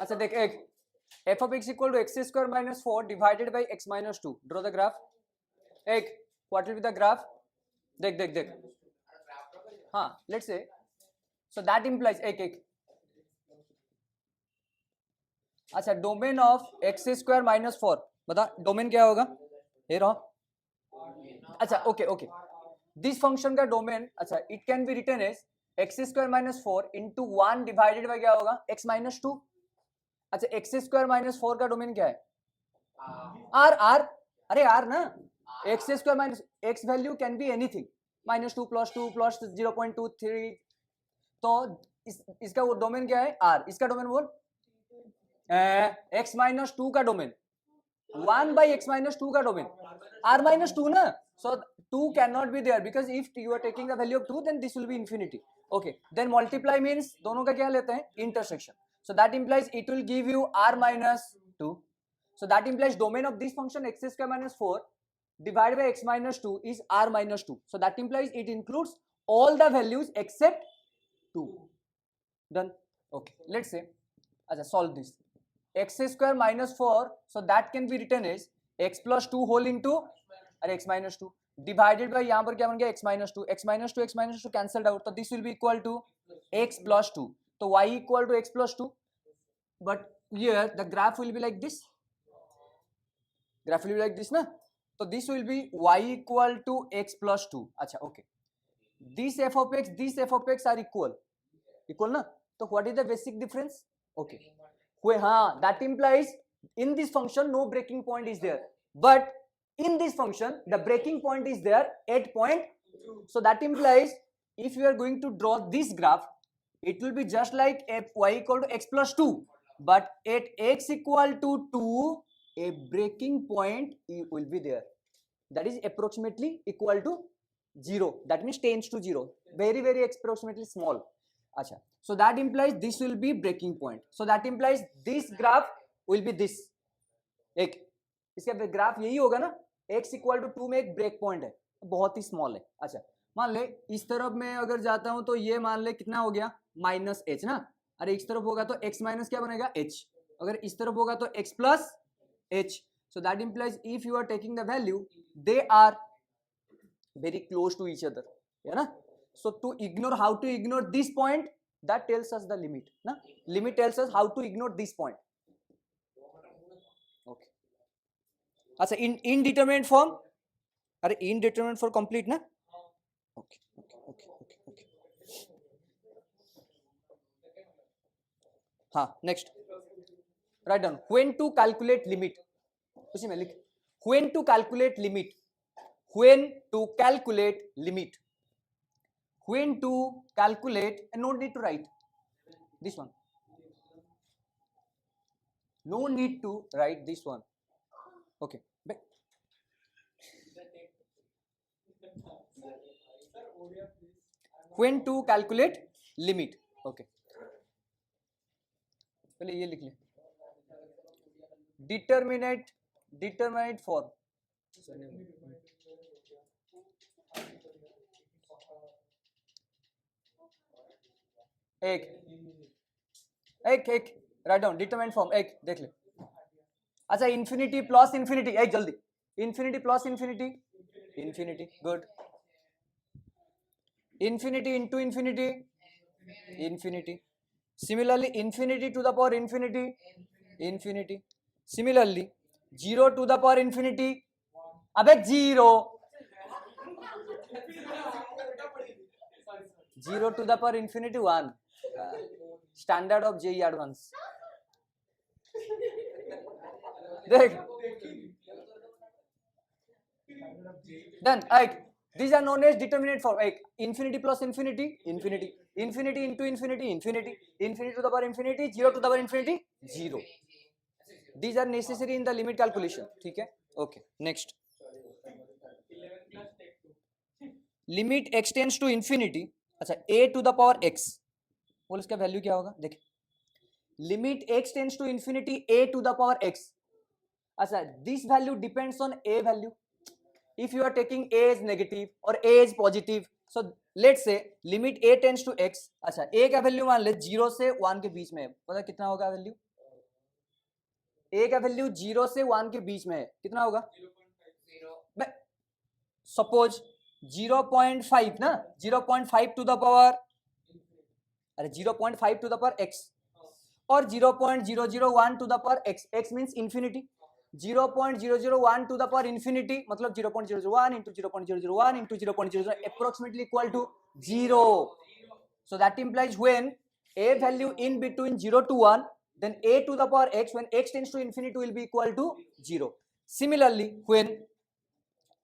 अच्छा देख एक f of x equal to x square minus 4 divided by x minus 2. Draw the graph. एक what will be the graph? देख देख देख हाँ let's say so that implies एक अच्छा domain of x square minus 4 बता डोमेन क्या होगा ये रहो अच्छा ओके दिस फंक्शन का डोमेन अच्छा it can be written as x square minus 4 into 1 divided by क्या होगा x माइनस 2. अच्छा एक्स स्क्वायर माइनस 4 का डोमेन क्या है आर अरे आर ना x square minus x value can be anything -2 +2 plus 0.23 तो इसका वो डोमेन क्या है आर इसका डोमेन बोल x माइनस 2 का डोमेन 1 by x minus 2 का डोमेन r minus 2 ना so 2 cannot be there because if you are taking the value of 2 then this will be infinity. Okay then multiply means दोनों का क्या लेते हैं intersection so that implies it will give you r minus 2 so that implies domain of this function x square minus 4 divided by x minus 2 is r minus 2 so that implies it includes all the values except 2. Done. Okay let's say अच्छा solve this x square minus 4 so that can be written as x plus 2 whole into अरे x minus 2 divided by यहाँ पर क्या बन गया x minus 2 cancelled out तो this will be equal to x plus 2 तो y equal to x plus 2 but here the graph will be like this ना तो this will be y equal to x plus 2 अच्छा okay this f of x are equal ना तो what is the basic difference okay हाँ that implies in this function no breaking point is there but in this function the breaking point is there at point so that implies if you are going to draw this graph it will be just like y equal to x plus 2 but at x equal to 2 a breaking point will be there that is approximately equal to 0 that means tends to 0 very approximately small अच्छा so that implies this will be breaking point so that implies this graph will be this एक इसका graph यही होगा ना x equal to 2 में एक break point है बहुत ही स्मॉल है अच्छा मान ले इस तरफ मैं अगर जाता हूं तो ये मान ले कितना हो गया -h ना अरे इस तरफ होगा तो x माइनस क्या बनेगा h अगर इस तरफ होगा तो x plus h so that implies if you are taking the value they are very close to each other है ना so to ignore how to ignore this point that tells us the limit na limit tells us how to ignore this point okay अच्छा indeterminate form अरे indeterminate for complete ना okay हाँ next write down when to calculate limit उसी में लिख when to calculate limit when to calculate and no need to write this one no need to write this one okay when to calculate limit okay पहले ये लिख ले determinate form एक write down determinant form एक देख ले अच्छा infinity plus infinity एक जल्दी infinity plus infinity good infinity into infinity similarly infinity to the power infinity similarly 0 to the power infinity अबे 0 to the power infinity 1 standard of JEE advance देख then these are known as determinate form infinity plus infinity infinity into infinity to the power infinity 0 to the power infinity 0 these are necessary in the limit calculation ठीक है okay next limit x tends to infinity अच्छा a to the power x बोल इसका value क्या होगा देख limit x tends to infinity a to the power x अच्छा this value depends on a value if you are taking a as negative or a as positive so let's say limit a tends to x अच्छा a का value मान ले 0 से 1 के बीच में पता कितना होगा वैल्यू ए का वैल्यू 0 से 1 के बीच में है, कितना होगा? सपोज 0.5 ना, 0.5 टू द पावर, अरे 0.5 टू द पावर एक्स और 0.001 to the power x, x means infinity, 0.001 to the power infinity मतलब 0.001 into 0.001 into 0.00 approximately equal to 0. So that implies when a value in between 0 to 1, then a to the power x when x tends to infinity will be equal to 0. Similarly, when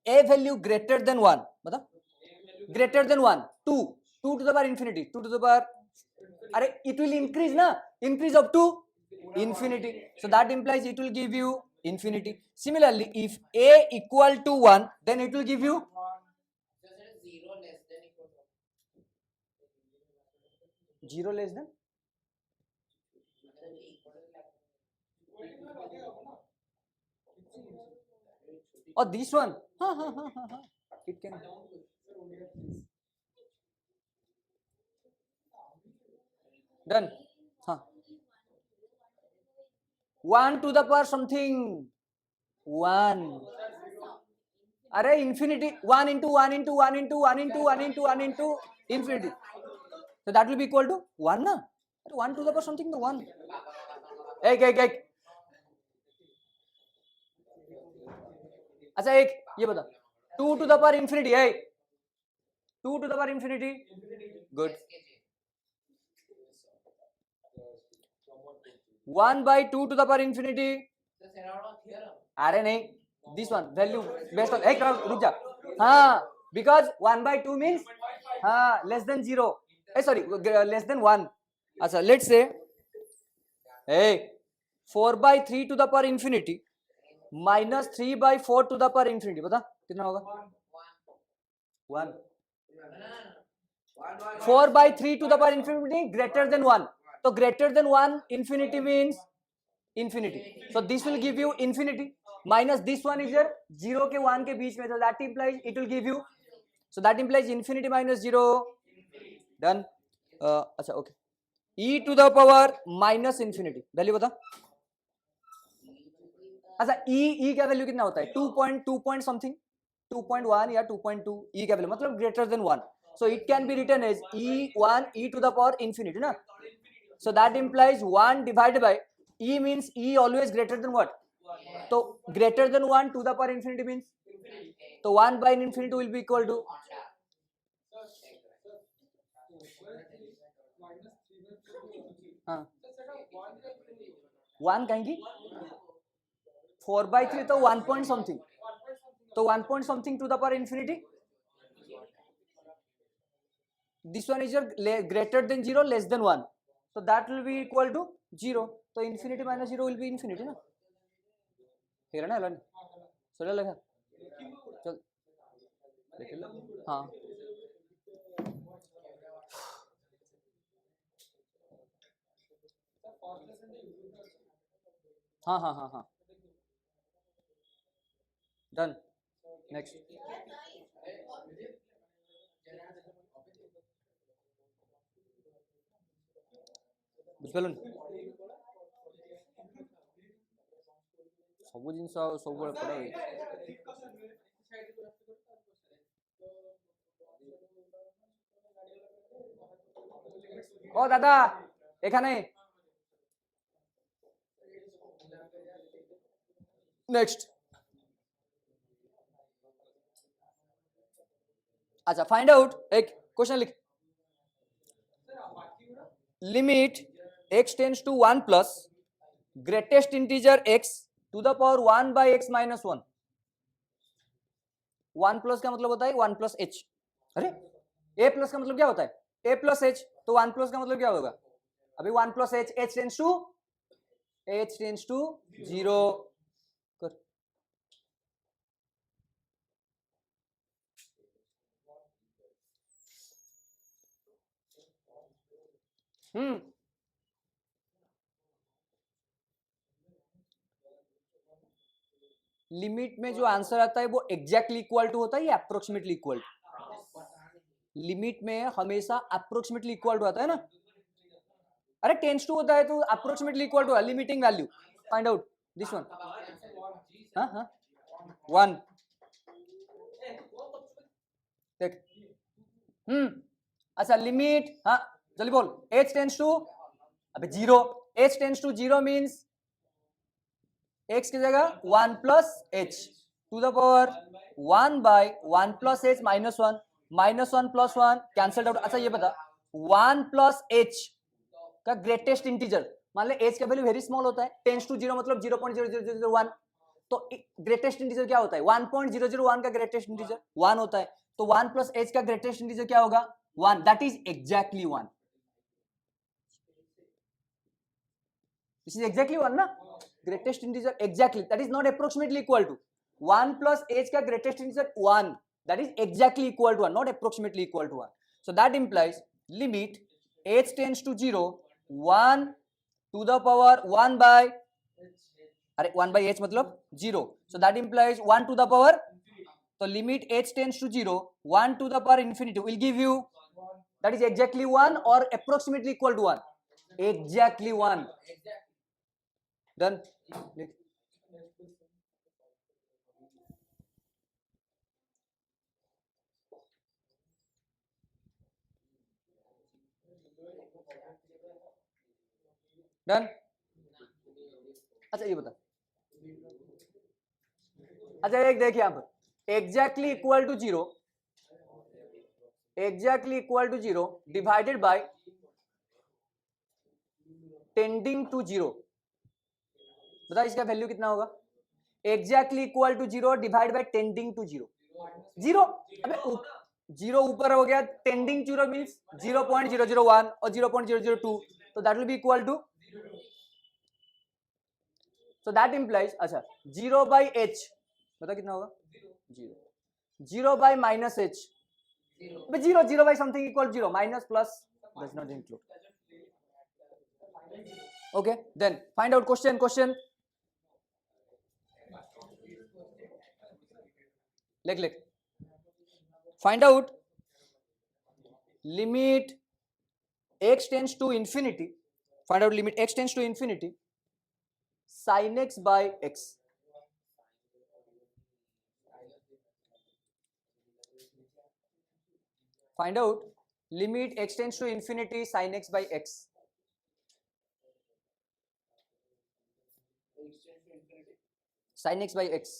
a value greater than 1, मतलब greater than 1, 2 to the power infinity, 2 to the power, अरे it will increase ना, increase up to infinity. So that implies it will give you infinity. Similarly, if a equal to 1, then it will give you 0 less than or this one. It can done. 1 to the power something 1. अरे infinity 1 into 1 into 1 into 1 into 1 into 1 into infinity. So that will be equal to 1 ना? 1 to the power something तो 1. एक अच्छा एक ये बता 2 to the power infinity है 2 to the power infinity. Good. 1 by 2 to the power infinity. अरे नहीं, this one value based on एक रुक जा, हाँ because 1 by 2 means हाँ less than 0, sorry less than 1. अच्छा let's say hey 4 by 3 to the power infinity minus 3 by 4 to the power infinity, बता कितना होगा? 1. 4 by 3 to the power infinity greater than 1, so greater than 1 infinity means infinity, so this will give you infinity minus this one is your 0 के 1 के बीच में, so that implies it will give you, so that implies infinity minus 0. done. अच्छा okay, e to the power minus infinity value बता. अच्छा e का value कितना होता है? 2.2 point something 2.1 या 2.2 e का वैल्यू मतलब greater than 1, so it can be written as e1 e to the power infinity ना, so that implies 1 divided by e means e always greater than what, so greater than 1 to the power infinity means, so 1 by infinity will be equal to हाँ 1 कहेंगी 4 by 3 तो 1 point something, तो 1 point something to the power infinity, this one is your greater than 0 less than 1, so that will be equal to 0, so infinity minus 0 will be infinity ना, ठीक है ना? लन चलो लगा चल हाँ हाँ डन. नेक्स्ट ବୁଝିପାରିଲୁନି ସବୁ ଜିନିଷ ସବୁବେଳେ ପଢା ହୁଏ. ও দাদা এখানে नेक्स्ट. अच्छा फाइंड आउट, एक क्वेश्चन लिख, limit x tends to 1 plus greatest integer x to the power 1 by x minus 1. 1 plus का मतलब होता है 1 प्लस h, अरे a प्लस का मतलब क्या होता है? a प्लस h, तो 1 प्लस का मतलब क्या होगा? अभी 1 plus h, h tends to 0 कर. लिमिट में जो आंसर आता है वो एग्जैक्टली इक्वल टू होता है या अप्रोक्सीमेटली इक्वल टू? लिमिट में हमेशा अप्रोक्सीमेटली इक्वल टू आता है ना, अरे टेंस टू होता है तो approximately equal to limiting value. Find out this one, हाँ हाँ 1 देख, अच्छा लिमिट, हाँ जल्दी बोल, h टेंस टू, अबे 0, h tends to 0 means x की जगह 1 plus h to the power 1 by 1 plus h minus 1, minus 1 plus 1 cancel out. अच्छा ये बता, 1 प्लस h का ग्रेटेस्ट इंटीजर, मान ले h का वैल्यू वेरी स्मॉल होता है, टेंस टू 0 मतलब 0.0001, तो ग्रेटेस्ट इंटीजर क्या होता है, 1.001 का ग्रेटेस्ट इंटीजर 1 होता है, तो 1 प्लस h का ग्रेटेस्ट इंटीजर क्या होगा 1, that is exactly 1, this is exactly 1 ना, greatest integer exactly, that is not approximately equal to 1 plus h का greatest integer 1, that is exactly equal to 1, not approximately equal to 1. So that implies limit h tends to 0, 1 to the power 1 by, अरे 1 by h मतलब 0, so that implies 1 to the power, so limit h tends to 0, 1 to the power infinity will give you, that is exactly 1 or approximately equal to 1, exactly 1, done. Done. अच्छा ये बता, अच्छा एक देख यहाँ पर exactly equal to 0, exactly equal to 0 divided by tending to 0, बता इसका वैल्यू कितना होगा, exactly equal to 0 divide by tending to 0, 0, अबे 0 ऊपर हो गया, टेंडिंग 0 मींस 0.001 और 0.002, तो that will be equal to, so that implies, अच्छा 0 by h बता कितना होगा, 0, 0 by minus h, 0, 0 by something equal 0, minus plus does not include, okay, then find out question, लिख, find out limit x tends to infinity, find out limit x tends to infinity sin x by x, find out limit x tends to infinity sin x by x, sin x by x,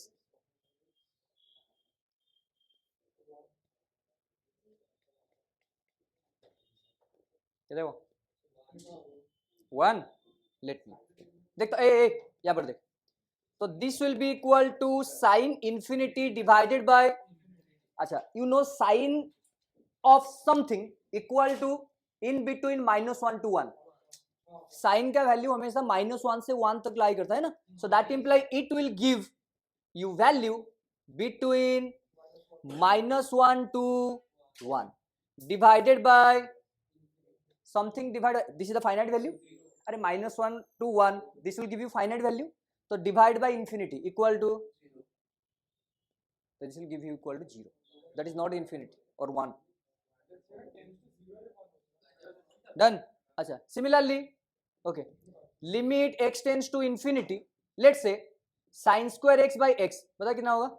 देखो 1, let me देख, तो यहाँ पर देख, तो this will be equal to sine infinity divided by, अच्छा you know sine of something equal to in between -1 to 1, sine का value हमेशा -1 से 1 तक लाई करता है ना, so that imply it will give you value between -1 to 1 divided by something divide, this is the finite value, अरे -1 to 1 this will give you finite value, तो divide by infinity equal to, this will give you equal to 0, that is not infinity और 1, done. अच्छा similarly, okay, limit x tends to infinity, let's say sin square x by x, पता कितना होगा,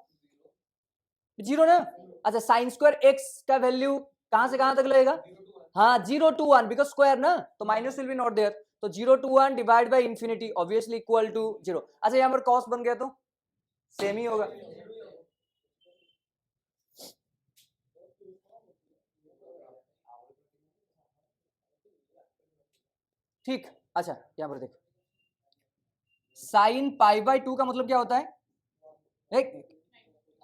0 ना, अच्छा sin square x का value कहां से कहां तक लगेगा, हाँ 0 to 1 बिकॉज स्क्वायर ना, तो minus will be not there, तो 0 to 1 divide by infinity obviously equal to 0, अच्छा यहाँ पर कॉस बन गया तो सेम ही होगा, ठीक। अच्छा यहाँ पर देख, साइन पाई बाय 2 का मतलब क्या होता है, एक,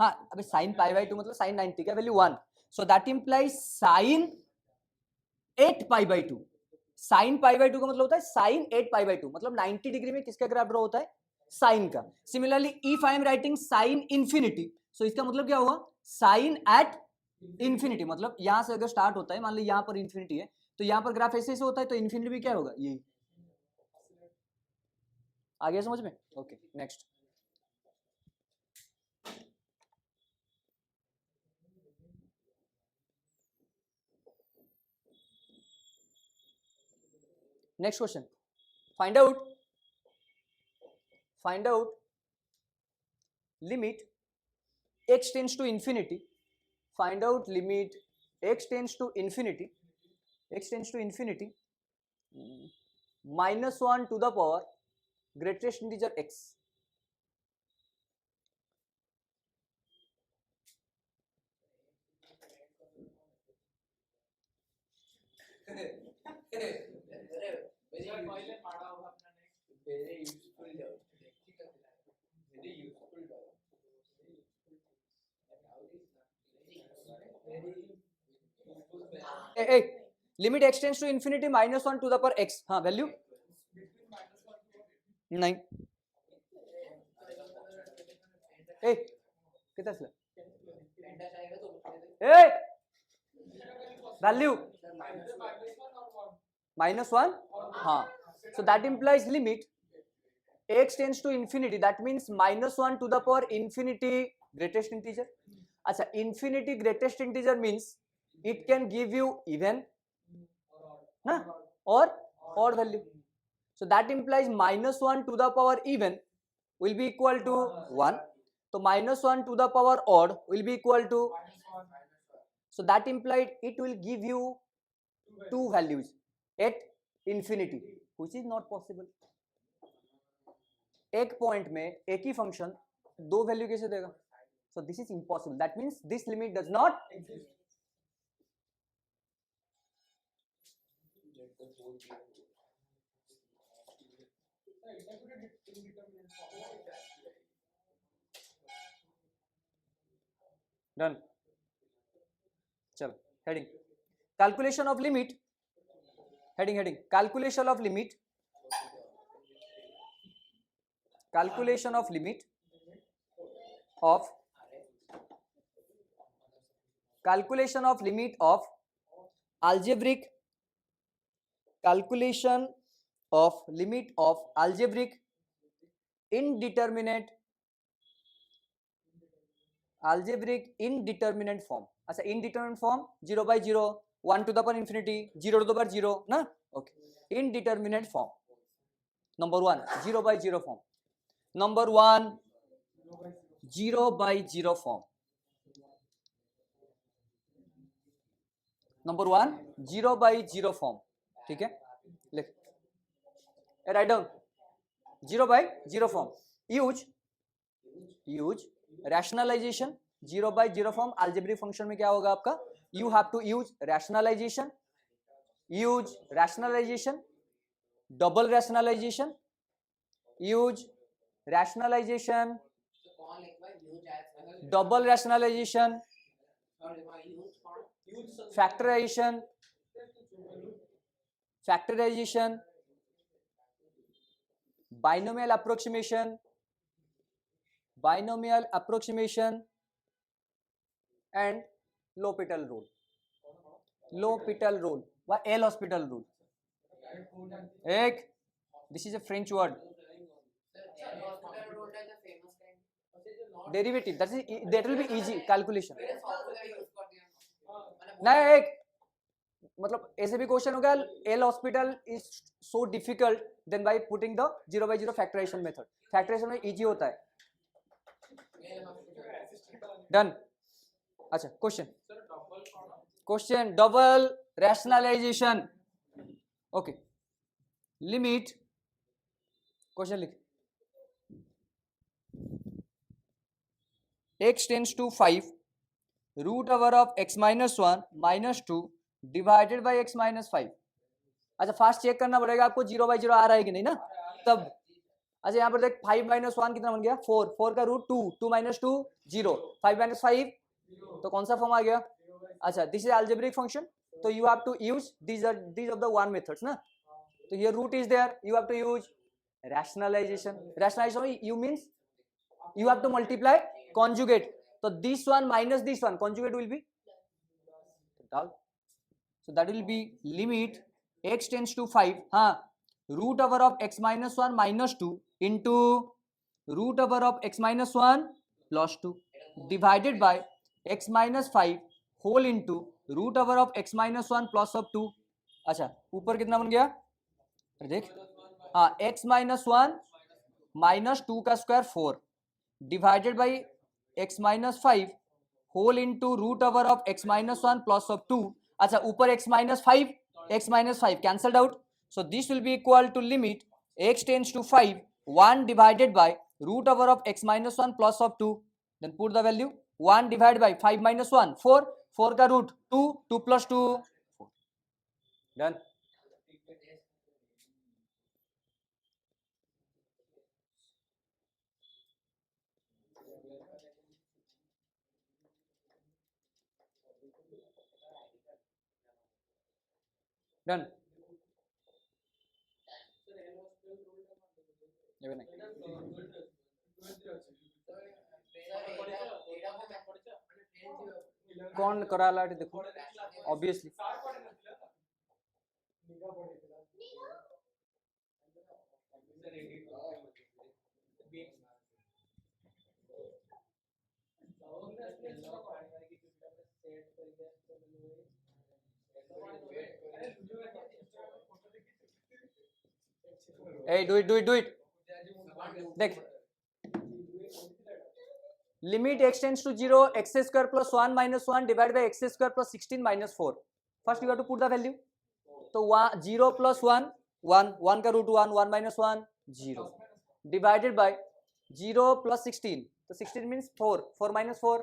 हाँ अबे साइन पाई बाय 2 मतलब साइन 90 का value 1, so that implies sine 8 pi by 2, sine pi by 2 का मतलब होता है साइन 8 पाई बाय 2, मतलब 90 डिग्री में किसका ग्राफ ड्रॉ होता है, साइन का। Similarly if I am writing sine infinity, so इसका मतलब क्या हुआ, साइन एट इंफिनिटी, मतलब यहां से अगर स्टार्ट होता है, मान लो यहां पर इंफिनिटी है, तो यहां पर ग्राफ ऐसे ऐसे होता है, तो इंफिनिटी भी क्या होगा, यही, आ गया समझ में, okay next, next question, find out find out limit x tends to infinity, find out limit x tends to infinity, x tends to infinity, minus 1 to the power greatest integer x. Hey, limit x tends to infinity minus 1 to the power x, हाँ value 9. ए कितना असला ए value -1, हाँ. So that implies limit x tends to infinity, that means -1 to the power infinity greatest integer. अच्छा, infinity greatest integer means it can give you even ना or odd value. So that implies -1 to the power even will be equal to 1. So -1 to the power odd will be equal to, so that implied it will give you two values at infinity, which is not possible. एक point में एक ही function दो value कैसे देगा? So this is impossible. That means this limit does not exist. Done. चलो heading calculation of limit, heading calculation of limit, calculation of limit of calculation of limit of algebraic, calculation of limit of algebraic indeterminate, algebraic indeterminate form. अच्छा, indeterminate form 0 by 0, 1 to the power infinity, 0 to the power 0 ना. Okay, indeterminate form number 1 0 by 0 form, number 1 0 by 0 form, number 1 0 by 0 form. ठीक है, लिख write down 0 by 0 form. Use rationalization. 0 by 0 form algebraic function में क्या होगा आपका? You have to use rationalization, use rationalization, double rationalization, use rationalization, double rationalization, factorization, factorization, binomial approximation, binomial approximation, and L'Hopital rule. L'Hopital rule व L'Hospital rule. एक, this is a French word. Derivative, that will be easy calculation. नहीं, एक मतलब ऐसे भी question होगा L'Hospital is so difficult than by putting the 0 by 0 factorization method. Factorization में easy होता है. Done. अच्छा, question double rationalisation. Okay, limit, question लिख, x tends to 5 root over of x -1 -2 divided by x -5. अच्छा, fast check करना पड़ेगा आपको 0 by 0 आ रहा है कि नहीं ना तब. अच्छा, यहाँ पर देख 5 - 1 कितना बन गया? 4. 4 का रूट 2, 2 - 2 0, 5 - 5 तो कौन सा फॉर्म आ गया? अच्छा, दिस इज algebraic function, तो you have to use these of the one methods ना. तो here root is there, you have to use rationalization. Rationalization you means you have to multiply conjugate, so this one minus this one conjugate will be, so that will be limit x tends to 5 हाँ root over of x -1 -2 into root over of x -1 plus 2 divided by x -5 whole into root over of x -1 plus of 2. अच्छा, ऊपर कितना बन गया? देख, हाँ x -1 minus 2 का square 4 divided by x minus 5 whole into root over of x minus 1 plus of 2. अच्छा, ऊपर x minus 5 cancelled out. So this will be equal to limit x tends to 5 1 divided by root over of x minus 1 plus of 2. Then put the value 1 divided by 5 minus 1 4. 4 का root 2 2 plus 2 4. Done. Done. Even कौन कराला देखो obviously hey do it देख limit x tends to 0 x square plus 1 minus 1 divided by x square plus 16 minus 4. First you have to put the value. तो 0 plus 1 1 1 का root 1 1 minus 1 0 divided by 0 plus 16. तो 16 means 4 4 minus 4.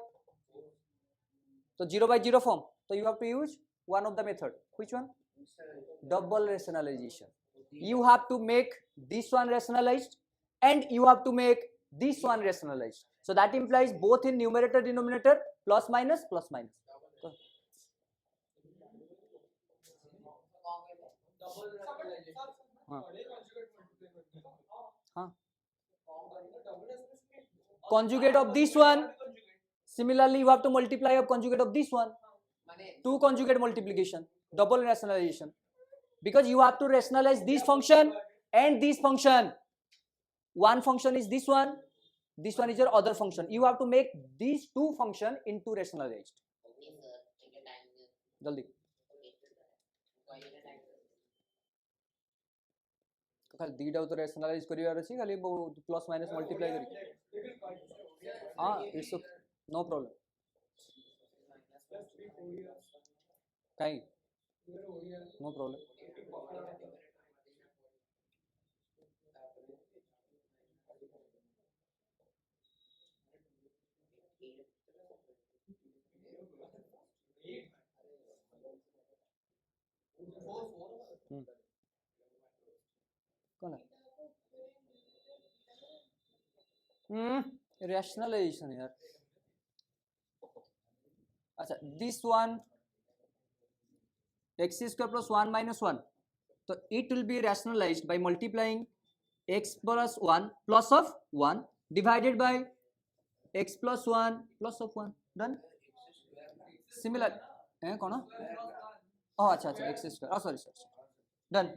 तो 0 by 0 form. So you have to use one of the method. Which one? Double rationalization. You have to make this one rationalized and you have to make this one rationalized. So that implies both in numerator denominator plus minus plus minus. Conjugate of this one. Similarly, you have to multiply of conjugate of this one. Two conjugate multiplication, double rationalization. Because you have to rationalize this function and this function. One function is this one is your other function. You have to make these two function into rationalized. जल्दी खाली दीटा तो rationalize करिवार अछि खाली plus minus multiply करी हां it's no problem काई no problem कौन है rationalization यार अच्छा this one x square plus 1 minus 1 so it will be rationalized by multiplying x plus 1 plus of 1 divided by x plus 1 plus of 1 done similar कौन oh अच्छा अच्छा x square oh sorry done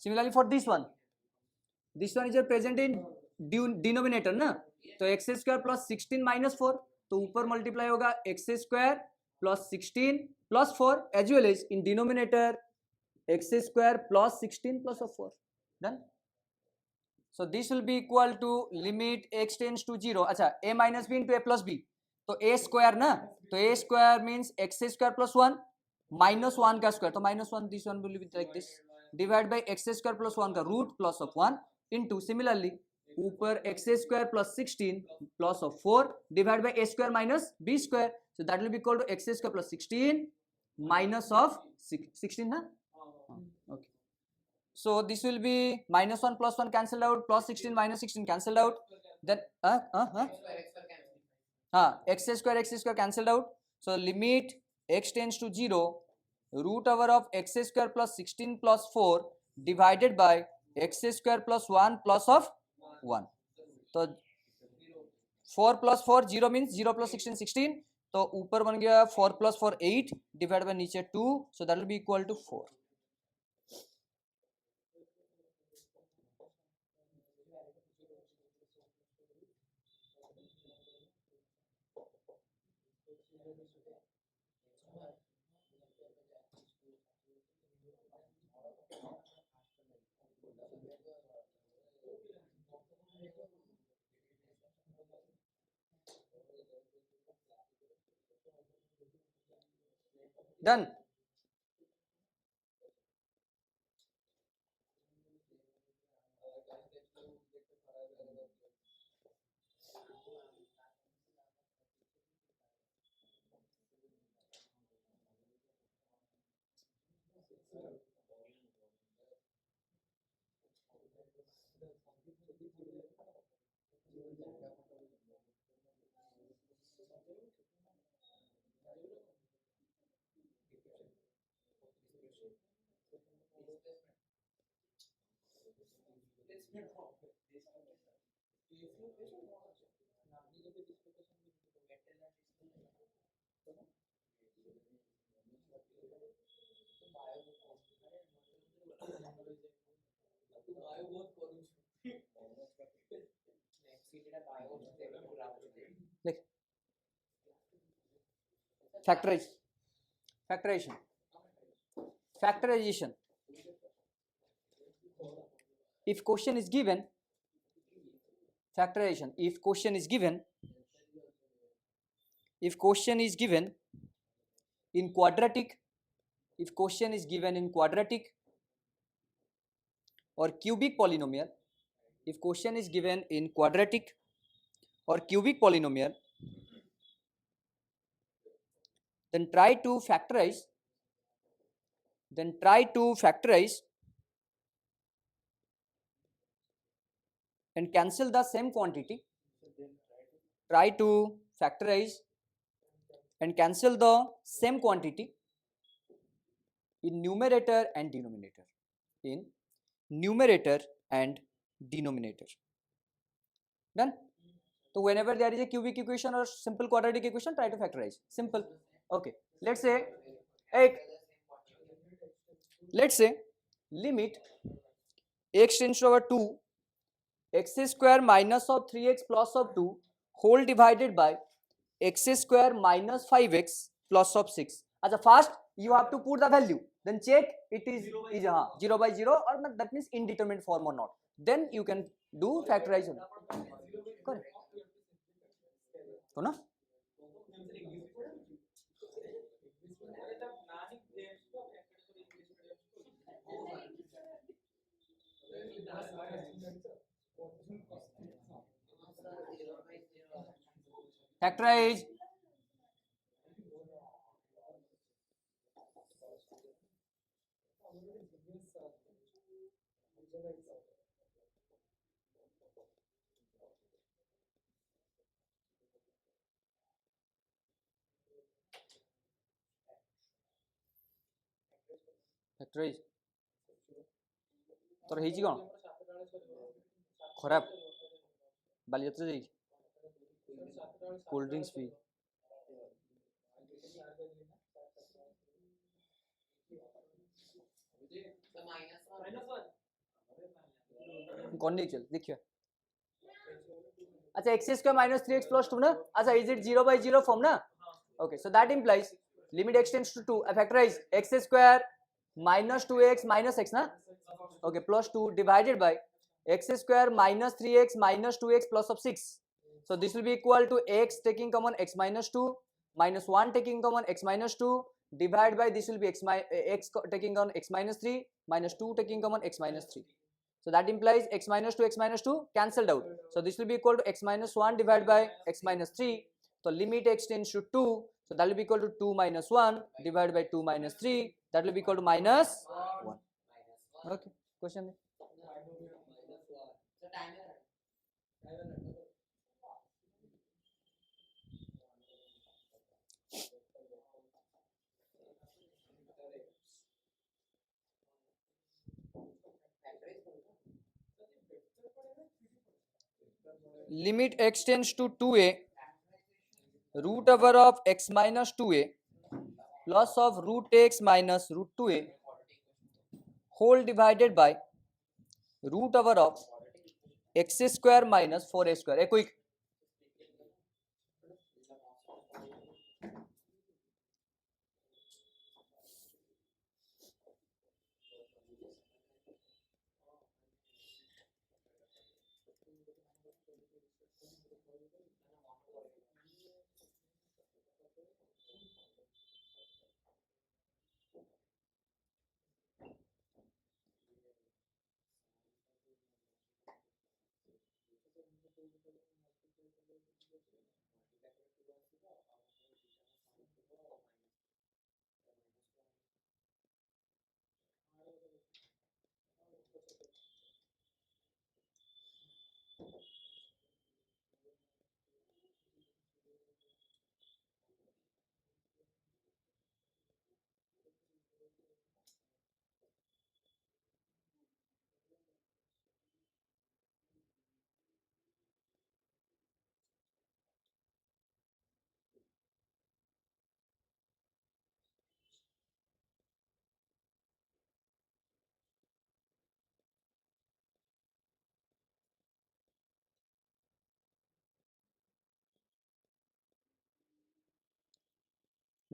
similarly for this one is present in denominator ना तो x square plus 16 minus 4 तो ऊपर multiply होगा x square plus 16 plus 4 as well as in denominator x square plus 16 plus of 4 done. So this will be equal to limit x tends to 0 अच्छा a minus b into a plus b तो a square ना तो a square means x square plus 1 minus 1 का square तो minus 1 this one will be like this divided by x square plus 1 का root plus of 1 into similarly ऊपर x square plus 16 plus of 4 divided by a square minus b square so that will be equal to x square plus 16 minus of 16 ना okay so this will be minus 1 plus 1 cancelled out plus 16 minus 16 cancelled out then x square cancelled out so limit x tends to 0 root over of x square plus 16 plus 4 divided by x square plus 1 plus of 1 तो 4 plus 4 0 means 0 plus 16 16 तो ऊपर बन गया 4 plus 4 8 divided by नीचे 2 so that will be equal to 4 Done. Like factorize, factorization, factorization. If question is given, factorization. If question is given, if question is given in quadratic, if question is given in quadratic or cubic polynomial, if question is given in quadratic or cubic polynomial, then try to factorize, and cancel the same quantity. Try to factorize and cancel the same quantity in numerator and denominator. In numerator and denominator. Done? So whenever there is a cubic equation or simple quadratic equation, try to factorize. Simple. Okay. Let's say limit x tends to over 2 x square minus of 3x plus of 2 whole divided by x square minus 5x plus of 6. As a first you have to put the value, then check it is 0 by 0 or that means indeterminate form or not, then you can do factorization. Correct. So na? Factorize. Factorize. ତୋର ହେଇଛି କ'ଣ ଖରାପ ବାଲିଯାତ୍ରା ଯାଇକି cold drinks ପିଇ चल देखिए अच्छा x square minus 3x plus 2 ना अच्छा is it 0 by 0 form ना okay so that implies limit x tends to 2 I factorize x square minus 2x minus x ना okay plus 2 divided by x square minus 3x minus 2x plus of 6 so this will be equal to x taking common x minus 2 minus 1 taking common x minus 2 divided by this will be x taking on x minus 3 minus 2 taking common x minus 3. So that implies x minus 2 cancelled out. So this will be equal to x minus 1 divided by x minus 3. So limit x tends to 2. So that will be equal to 2 minus 1 divided by 2 minus 3. That will be equal to minus 1. Okay. Question? Limit x tends to 2a root over of x minus 2a plus of root x minus root 2a whole divided by root over of x square minus 4a square. A quick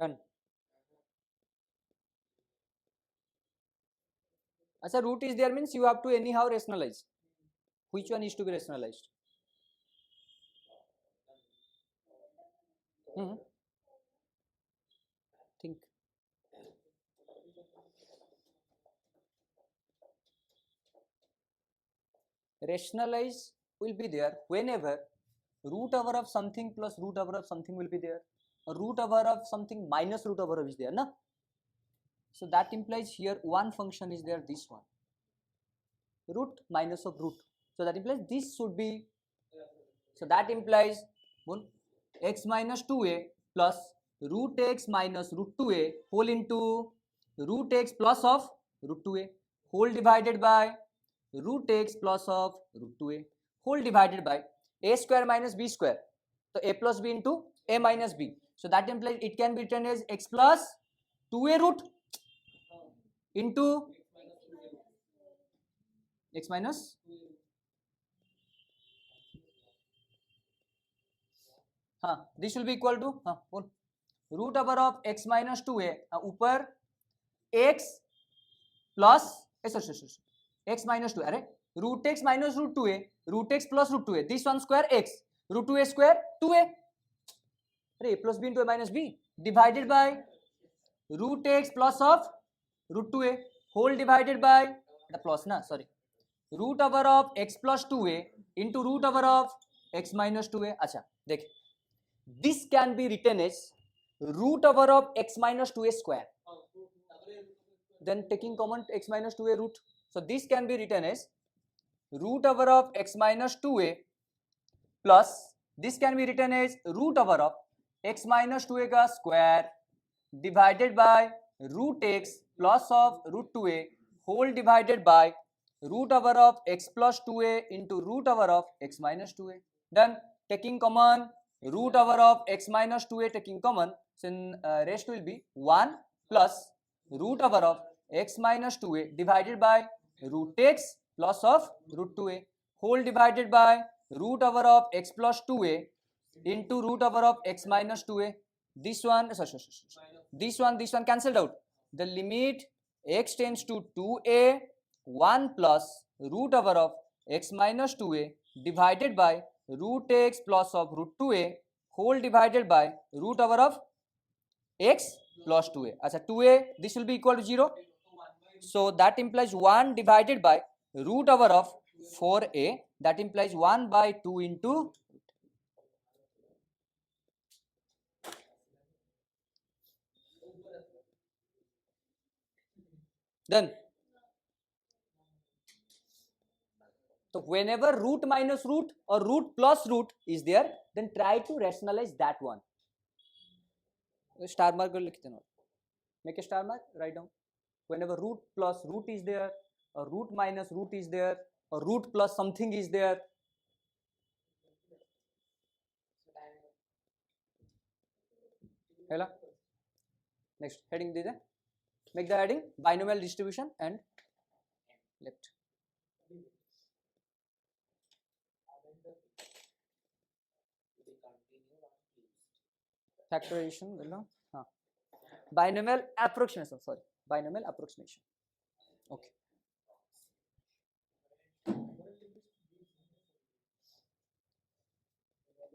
Done. Achha, root is there means you have to anyhow rationalize. Which one is to be rationalized? Think. Rationalize will be there whenever root over of something plus root over of something will be there, or root over of something minus root over of is there, na? So that implies here one function is there, this one, root minus of root. So that implies this should be, so that implies x minus 2a plus root x minus root 2a whole into root x plus of root 2a whole divided by root x plus of root 2a whole divided by a square minus b square. So a plus b into a minus b. So that implies it can be written as x plus 2a root into x minus this will be equal to root over of x minus 2a ऊपर x plus x minus 2 अरे root x minus root 2a root x plus root 2a this one square x root 2a square 2a अरे a plus b into a minus b divided by root x plus of root 2a whole divided by the plus na sorry root over of x plus 2a into root over of x minus 2a. अच्छा देख this can be written as root over of x minus 2a square, then taking common x minus 2a root, so this can be written as root over of x minus 2a plus this can be written as root over of x minus 2a का square divided by root x plus of root 2a whole divided by root over of x plus 2a into root over of x minus 2a. Then taking common root over of x minus 2a taking common, so rest will be 1 plus root over of x minus 2a divided by root x plus of root 2a whole divided by root over of x plus 2a into root over of x minus 2a. This one this one cancelled out. The limit x tends to 2a 1 plus root over of x minus 2a divided by root x plus of root 2a whole divided by root over of x plus 2a. Achha 2a this will be equal to 0. So that implies 1 divided by root over of 4a, that implies 1 by 2 into then. So whenever root minus root or root plus root is there, then try to rationalize that one. Star mark लिख देना, make a star mark, write down. Whenever root plus root is there, or root minus root is there, or root plus something is there. Hela. Next heading दीजिए. Make the heading binomial distribution and left. Factorization binomial approximation, sorry, binomial approximation. Okay.